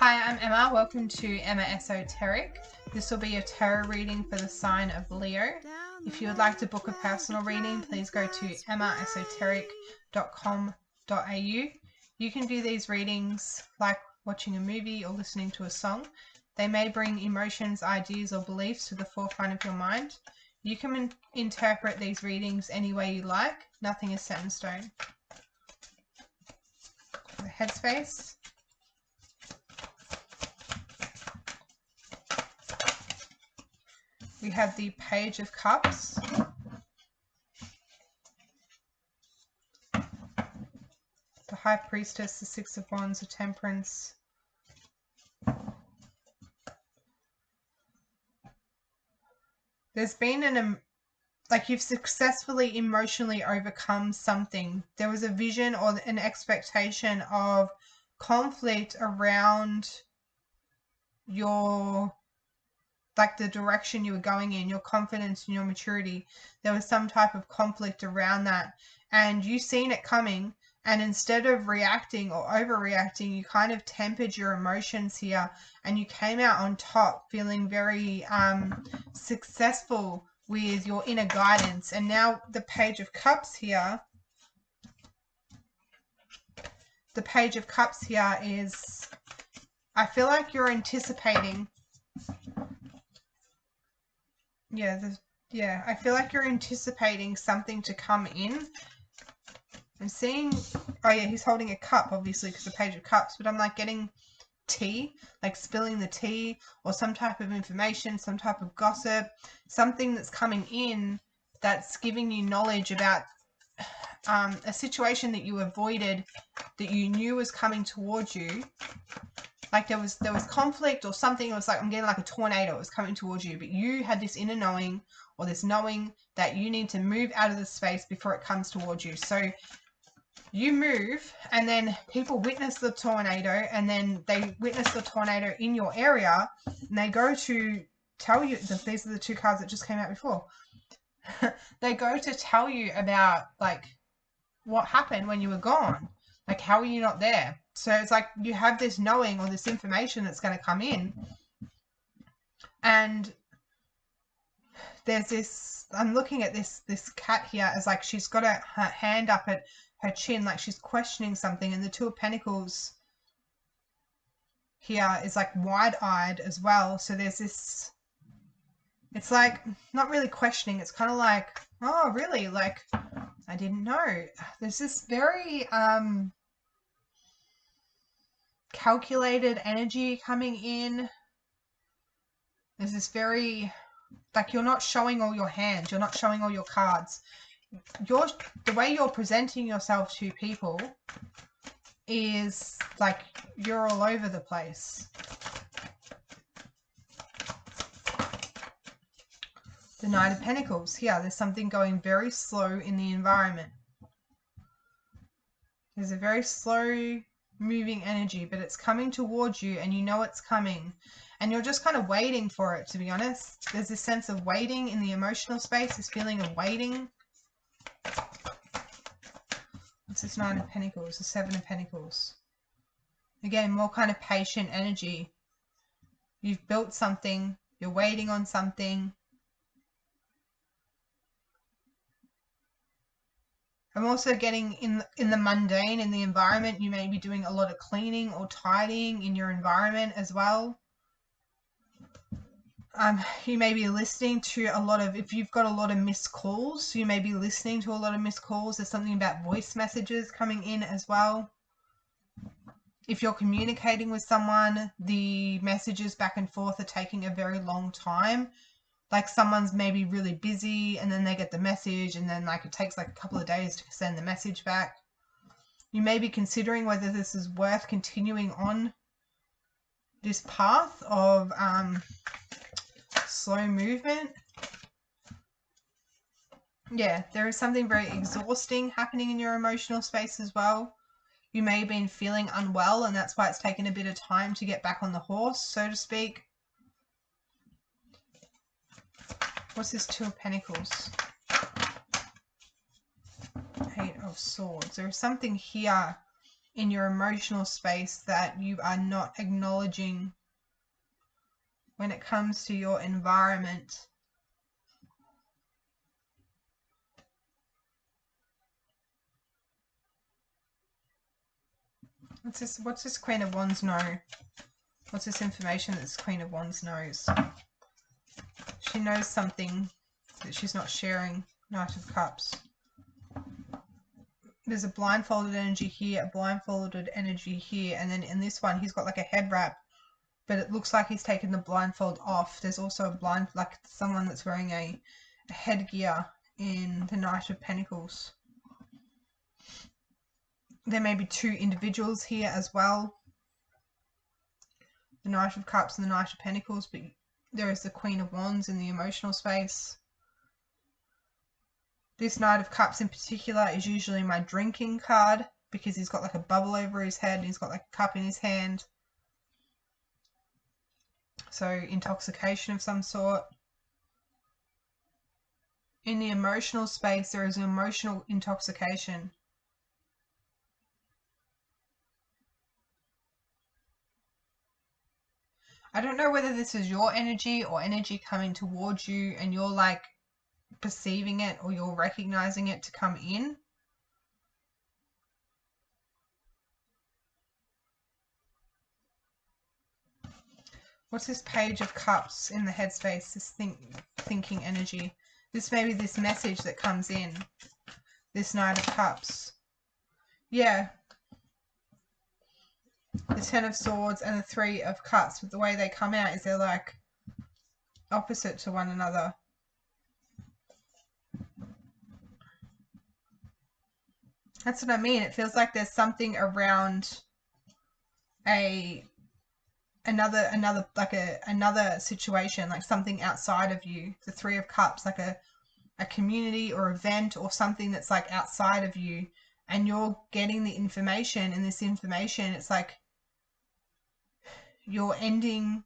Hi, I'm Emma. Welcome to Emma Esoteric. This will be a tarot reading for the sign of Leo. If you would like to book a personal reading, please go to emmaesoteric.com.au. You can view these readings like watching a movie or listening to a song. They may bring emotions, ideas, or beliefs to the forefront of your mind. You can interpret these readings any way you like. Nothing is set in stone. The headspace. We have the Page of Cups, the High Priestess, the Six of Wands, the Temperance, there's been like you've successfully emotionally overcome something. There was a vision or an expectation of conflict around your, like the direction you were going in, your confidence and your maturity. There was some type of conflict around that, and you seen it coming, and instead of reacting or overreacting, you kind of tempered your emotions here, and you came out on top feeling very successful with your inner guidance. And now the Page of Cups here, the Page of Cups here is, I feel like you're anticipating. I feel like you're anticipating something to come in. I'm seeing, oh yeah, he's holding a cup, obviously, because the Page of Cups, but I'm like getting tea, like spilling the tea, or some type of information, some type of gossip, something that's coming in that's giving you knowledge about a situation that you avoided, that you knew was coming towards you. Like there was conflict or something. It was like, I'm getting like a tornado. It was coming towards you, but you had this inner knowing, or this knowing that you need to move out of the space before it comes towards you. So you move, and then people witness the tornado, and then they witness the tornado in your area, and they go to tell you that these are the two cards that just came out before. They go to tell you about like what happened when you were gone. Like, how are you not there? So it's like you have this knowing or this information that's going to come in. And there's this, I'm looking at this cat here as like she's got her hand up at her chin, like she's questioning something. And the Two of Pentacles here is like wide-eyed as well. So there's this, it's like not really questioning. It's kind of like, oh, really? Like, I didn't know. There's this very calculated energy coming in. There's this very, like, you're not showing all your hands. You're not showing all your cards. The way you're presenting yourself to people is like you're all over the place. The Knight of Pentacles. Here, there's something going very slow in the environment. There's a very slow moving energy, but it's coming towards you, and you know it's coming. And you're just kind of waiting for it, to be honest. There's this sense of waiting in the emotional space, this feeling of waiting. What's this Nine of Pentacles? The Seven of Pentacles. Again, more kind of patient energy. You've built something. You're waiting on something. I'm also getting in the mundane, in the environment. You may be doing a lot of cleaning or tidying in your environment as well. You may be listening to a lot of, if you've got a lot of missed calls, you may be listening to a lot of missed calls. There's something about voice messages coming in as well. If you're communicating with someone, the messages back and forth are taking a very long time. Like someone's maybe really busy, and then they get the message, and then like it takes like a couple of days to send the message back. You may be considering whether this is worth continuing on this path of slow movement. Yeah, there is something very exhausting happening in your emotional space as well. You may have been feeling unwell, and that's why it's taken a bit of time to get back on the horse, so to speak. What's this Two of Pentacles? Eight of Swords. There is something here in your emotional space that you are not acknowledging when it comes to your environment. What's this Queen of Wands know? What's this information that this Queen of Wands knows? She knows something that she's not sharing. Knight of Cups. There's a blindfolded energy here, a blindfolded energy here, and then in this one he's got like a head wrap, but it looks like he's taken the blindfold off. There's also a like someone that's wearing a headgear in the Knight of Pentacles. There may be two individuals here as well. The Knight of Cups and the Knight of Pentacles, but there is the Queen of Wands in the emotional space. This Knight of Cups in particular is usually my drinking card because he's got like a bubble over his head and he's got like a cup in his hand. So intoxication of some sort. In the emotional space, there is an emotional intoxication. I don't know whether this is your energy or energy coming towards you and you're like perceiving it or you're recognizing it to come in. What's this Page of Cups in the headspace, this thinking energy? This may be this message that comes in. This Knight of Cups. Yeah. The Ten of Swords and the Three of Cups, but the way they come out is they're like opposite to one another. That's what I mean. It feels like there's something around another situation, like something outside of you. The Three of Cups, like a community or event or something that's like outside of you, and you're getting the information, and this information, it's like you're ending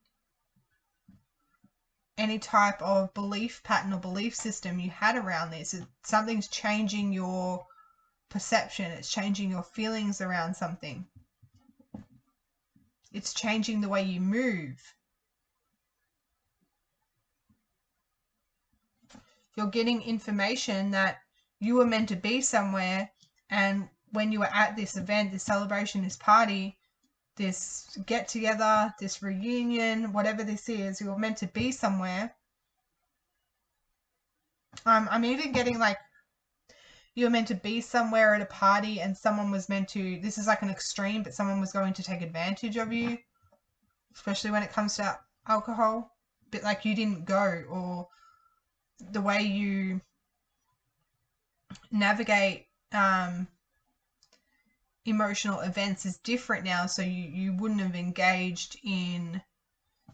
any type of belief pattern or belief system you had around this. Something's changing your perception. It's changing your feelings around something. It's changing the way you move. You're getting information that you were meant to be somewhere, and when you were at this event, this celebration, this party, this get together, this reunion, whatever this is, you were meant to be somewhere. I'm even getting like you were meant to be somewhere at a party and someone was meant to, this is like an extreme, but someone was going to take advantage of you, especially when it comes to alcohol, but like you didn't go, or the way you navigate emotional events is different now, so you wouldn't have engaged in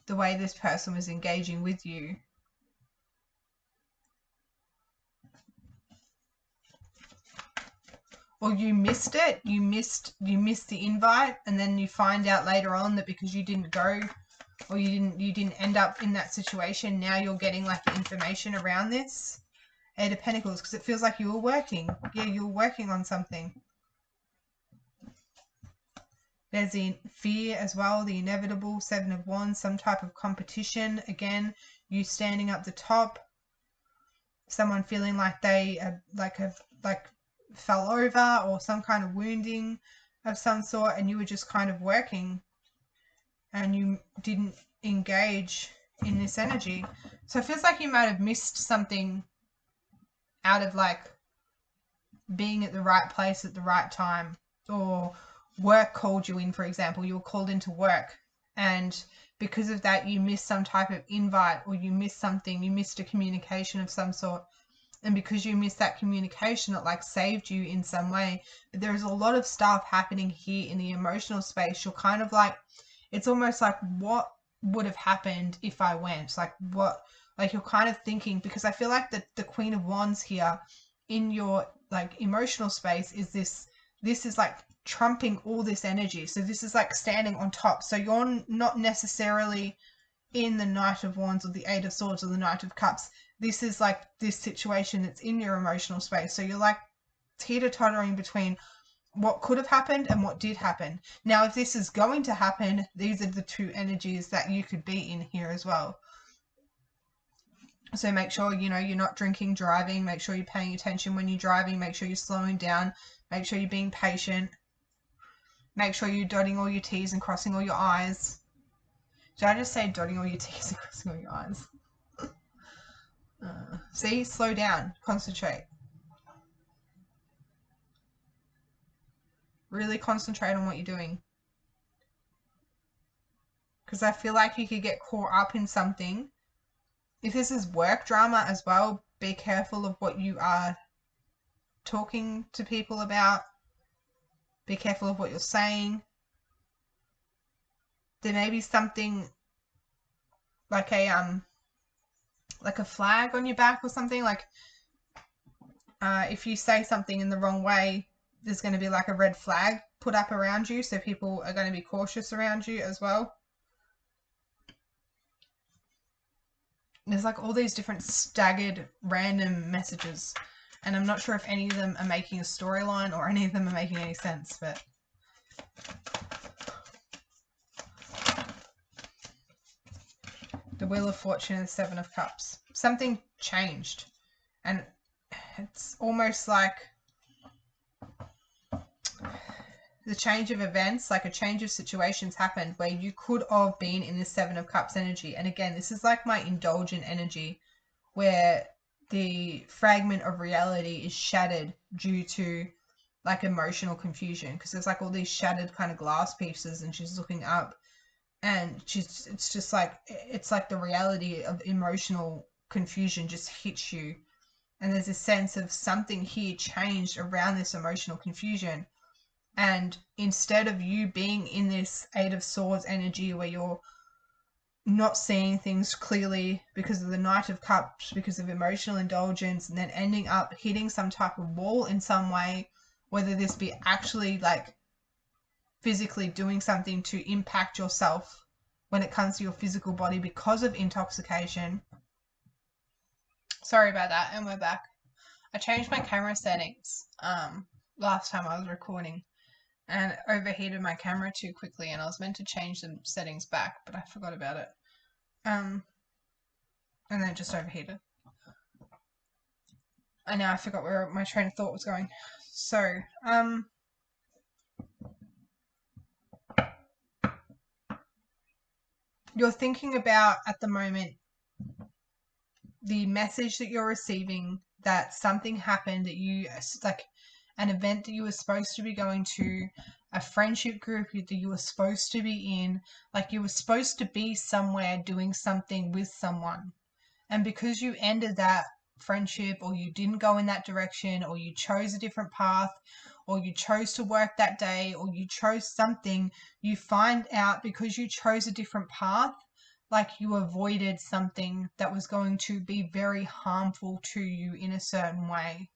the way this person was engaging with you. Or you missed it, you missed the invite, and then you find out later on that because you didn't go, or you didn't end up in that situation, now you're getting like the information around this. Eight of Pentacles, because it feels like you were working. Yeah, you were working on something. There's the fear as well, the inevitable. Seven of Wands, some type of competition. Again, you standing up the top. Someone feeling like they have fell over, or some kind of wounding of some sort, and you were just kind of working and you didn't engage in this energy. So it feels like you might have missed something out of like being at the right place at the right time, or work called you in, for example. You were called into work, and because of that you missed some type of invite, or you missed something, you missed a communication of some sort, and because you missed that communication, it like saved you in some way. But there's a lot of stuff happening here in the emotional space. You're kind of like, it's almost like, what would have happened if I went? Like what, like you're kind of thinking, because I feel like the Queen of Wands here in your like emotional space is this is like trumping all this energy. So this is like standing on top. So you're not necessarily in the Knight of Wands or the Eight of Swords or the Knight of Cups. This is like this situation that's in your emotional space. So you're like teeter-tottering between what could have happened and what did happen. Now, if this is going to happen, these are the two energies that you could be in here as well. So make sure, you know, you're not drinking, driving. Make sure you're paying attention when you're driving. Make sure you're slowing down. Make sure you're being patient. Make sure you're dotting all your T's and crossing all your I's. Did I just say dotting all your T's and crossing all your I's? See? Slow down. Concentrate. Really concentrate on what you're doing. Because I feel like you could get caught up in something. If this is work drama as well, be careful of what you are talking to people about. Be careful of what you're saying. There may be something like a flag on your back or something. Like if you say something in the wrong way, there's going to be like a red flag put up around you, so people are going to be cautious around you as well. There's like all these different staggered random messages, and I'm not sure if any of them are making a storyline or any of them are making any sense, but the Wheel of Fortune and the Seven of Cups. Something changed, and it's almost like the change of events, like a change of situations happened where you could have been in the Seven of Cups energy. And again, this is like my indulgent energy where the fragment of reality is shattered due to like emotional confusion, because there's like all these shattered kind of glass pieces and she's looking up and it's like the reality of emotional confusion just hits you, and there's a sense of something here changed around this emotional confusion. And instead of you being in this Eight of Swords energy where you're not seeing things clearly because of the Knight of Cups, because of emotional indulgence, and then ending up hitting some type of wall in some way, whether this be actually like physically doing something to impact yourself when it comes to your physical body because of intoxication. Sorry about that, and we're back. I changed my camera settings last time I was recording, and overheated my camera too quickly, and I was meant to change the settings back, but I forgot about it. And then it just overheated. And now I forgot where my train of thought was going. So, you're thinking about at the moment the message that you're receiving, that something happened, that you, like an event that you were supposed to be going to, a friendship group that you were supposed to be in, like you were supposed to be somewhere doing something with someone. And because you ended that friendship, or you didn't go in that direction, or you chose a different path, or you chose to work that day, or you chose something, you find out because you chose a different path, like you avoided something that was going to be very harmful to you in a certain way.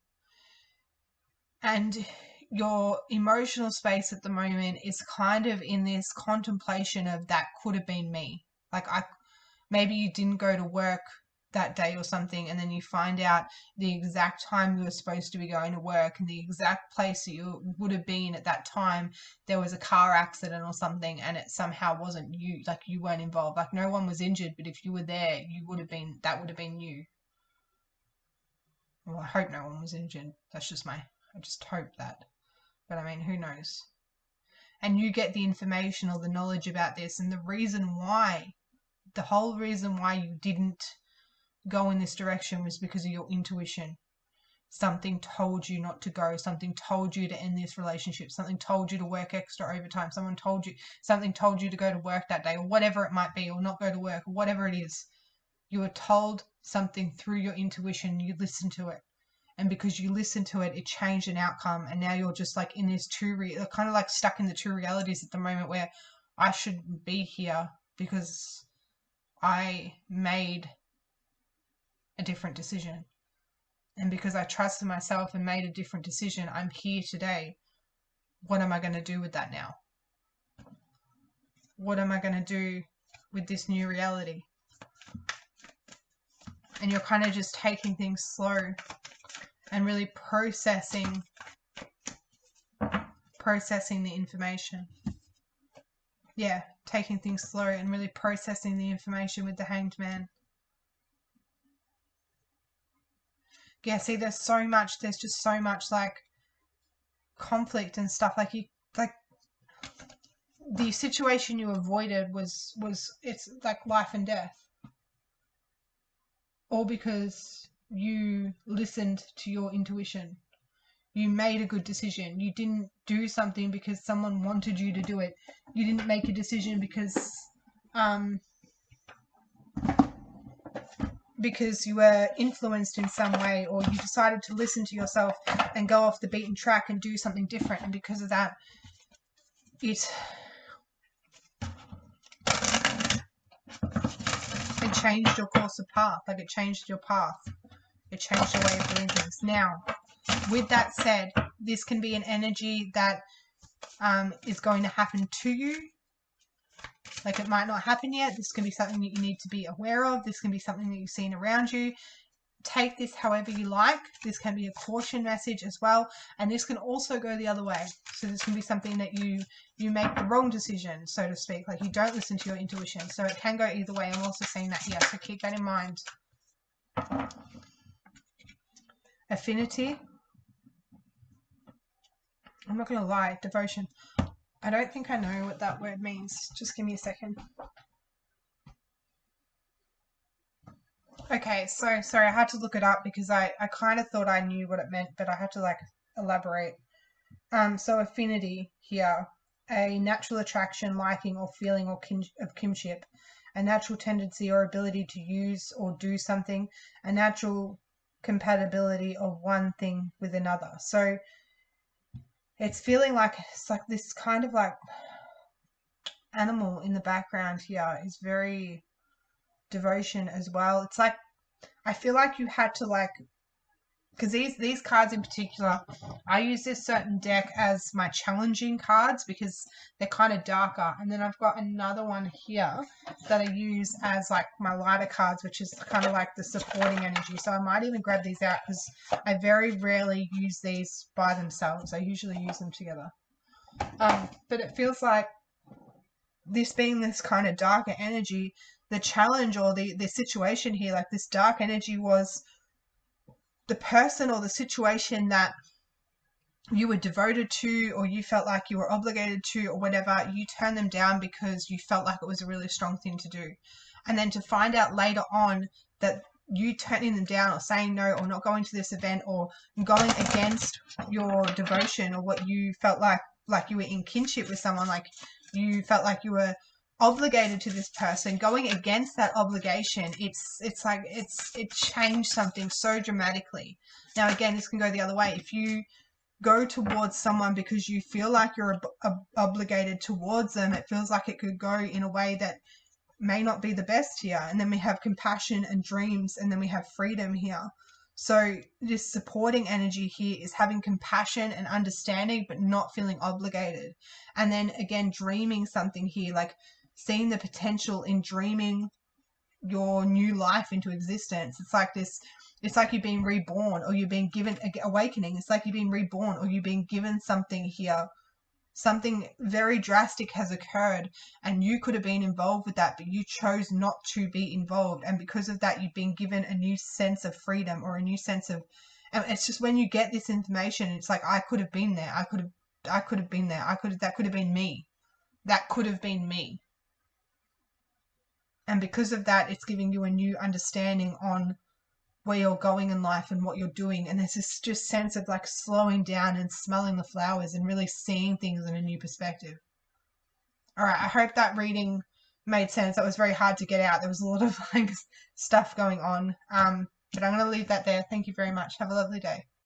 And your emotional space at the moment is kind of in this contemplation of that could have been me. Like maybe you didn't go to work that day or something, and then you find out the exact time you were supposed to be going to work and the exact place that you would have been at that time, there was a car accident or something, and it somehow wasn't you, like you weren't involved, like no one was injured, but if you were there, you would have been, that would have been you. Well, I hope no one was injured. That's just I just hope that. But I mean, who knows? And you get the information or the knowledge about this, and the reason why, the whole reason why you didn't go in this direction was because of your intuition. Something told you not to go. Something told you to end this relationship. Something told you to work extra overtime. Something told you to go to work that day, or whatever it might be, or not go to work, or whatever it is. You were told something through your intuition. You listened to it. And because you listened to it, it changed an outcome. And now you're just like in this kind of like stuck in the two realities at the moment, where I shouldn't be here because I made a different decision. And because I trusted myself and made a different decision, I'm here today. What am I going to do with that now? What am I going to do with this new reality? And you're kind of just taking things slow and really processing processing the information. Yeah, taking things slow and really processing the information with the Hanged Man. Yeah, see, there's just so much like conflict and stuff. Like the situation you avoided was it's like life and death. All because you listened to your intuition. You made a good decision. You didn't do something because someone wanted you to do it. You didn't make a decision because you were influenced in some way, or you decided to listen to yourself and go off the beaten track and do something different. And because of that, it changed your course of path. Like it changed your path. It changed your way of doing things. Now, with that said, this can be an energy that is going to happen to you. Like it might not happen yet. This can be something that you need to be aware of. This can be something that you've seen around you. Take this however you like. This can be a caution message as well. And this can also go the other way. So this can be something that you make the wrong decision, so to speak. Like you don't listen to your intuition. So it can go either way. I'm also seeing that here. So keep that in mind. Affinity. I'm not going to lie. Devotion. I don't think I know what that word means. Just give me a second. Okay, so sorry, I had to look it up because I kind of thought I knew what it meant, but I had to like elaborate. So affinity here, a natural attraction, liking, or feeling of kinship, a natural tendency or ability to use or do something, a natural compatibility of one thing with another. So it's feeling like it's like this kind of like animal in the background here is very devotion as well. It's like I feel like you had to like, because these cards in particular, I use this certain deck as my challenging cards because they're kind of darker, and then I've got another one here that I use as like my lighter cards, which is kind of like the supporting energy. So I might even grab these out because I very rarely use these by themselves. I usually use them together. But it feels like this being this kind of darker energy, the challenge or the situation here, like this dark energy was the person or the situation that you were devoted to, or you felt like you were obligated to, or whatever. You turned them down because you felt like it was a really strong thing to do. And then to find out later on that you turning them down or saying no or not going to this event or going against your devotion or what you felt like you were in kinship with someone, like you felt like you were obligated to this person, going against that obligation, it's like it changed something so dramatically. Now again, this can go the other way. If you go towards someone because you feel like you're obligated towards them, it feels like it could go in a way that may not be the best here. And then we have compassion and dreams, and then we have freedom here. So this supporting energy here is having compassion and understanding, but not feeling obligated. And then again, dreaming something here, like seeing the potential in dreaming your new life into existence. It's like this, it's like you've been reborn, or you've been given awakening. It's like you've been reborn, or you've been given something here. Something very drastic has occurred and you could have been involved with that, but you chose not to be involved. And because of that, you've been given a new sense of freedom or a new sense of, and it's just when you get this information, it's like, I could have been there. I could have been there. That could have been me. That could have been me. And because of that, it's giving you a new understanding on where you're going in life and what you're doing. And there's this just sense of like slowing down and smelling the flowers and really seeing things in a new perspective. All right, I hope that reading made sense. That was very hard to get out. There was a lot of like stuff going on. But I'm going to leave that there. Thank you very much. Have a lovely day.